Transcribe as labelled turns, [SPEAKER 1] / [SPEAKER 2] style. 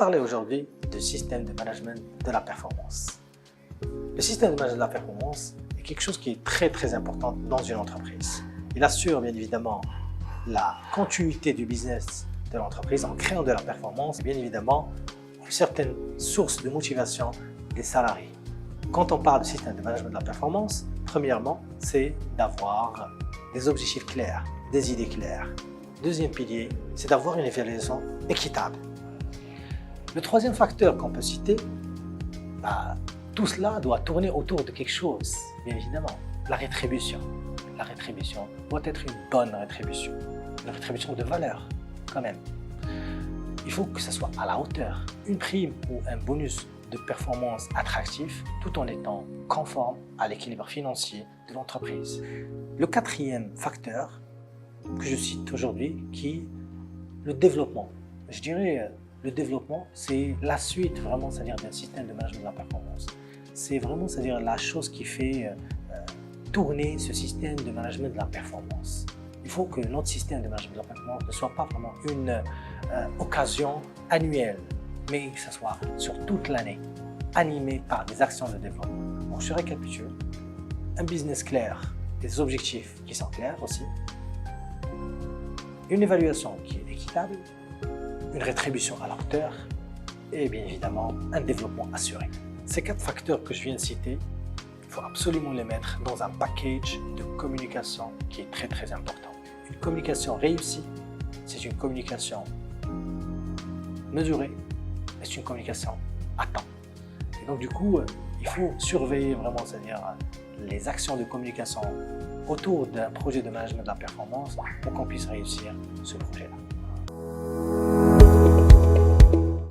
[SPEAKER 1] parler aujourd'hui du système de management de la performance. Le système de management de la performance est quelque chose qui est très important dans une entreprise. Il assure bien évidemment la continuité du business de l'entreprise en créant de la performance et bien évidemment une certaine source de motivation des salariés. Quand on parle de système de management de la performance, premièrement, c'est d'avoir des objectifs clairs, des idées claires. Deuxième pilier, c'est d'avoir une évaluation équitable. Le troisième facteur qu'on peut citer, tout cela doit tourner autour de quelque chose, bien évidemment, la rétribution. La rétribution doit être une bonne rétribution, une rétribution de valeur quand même. Il faut que ce soit à la hauteur, une prime ou un bonus de performance attractif tout en étant conforme à l'équilibre financier de l'entreprise. Le quatrième facteur que je cite aujourd'hui qui est le développement. Je dirais le développement, c'est la suite vraiment, c'est-à-dire d'un système de management de la performance. C'est vraiment, c'est-à-dire la chose qui fait tourner ce système de management de la performance. Il faut que notre système de management de la performance ne soit pas vraiment une occasion annuelle, mais que ce soit sur toute l'année, animé par des actions de développement. Donc, je récapitule. Un business clair, des objectifs qui sont clairs aussi, une évaluation qui est équitable, une rétribution à la hauteur et bien évidemment un développement assuré. Ces 4 facteurs que je viens de citer, il faut absolument les mettre dans un package de communication qui est très important. Une communication réussie, c'est une communication mesurée et c'est une communication à temps. Et donc du coup, il faut surveiller vraiment, c'est-à-dire les actions de communication autour d'un projet de management de la performance pour qu'on puisse réussir ce projet-là.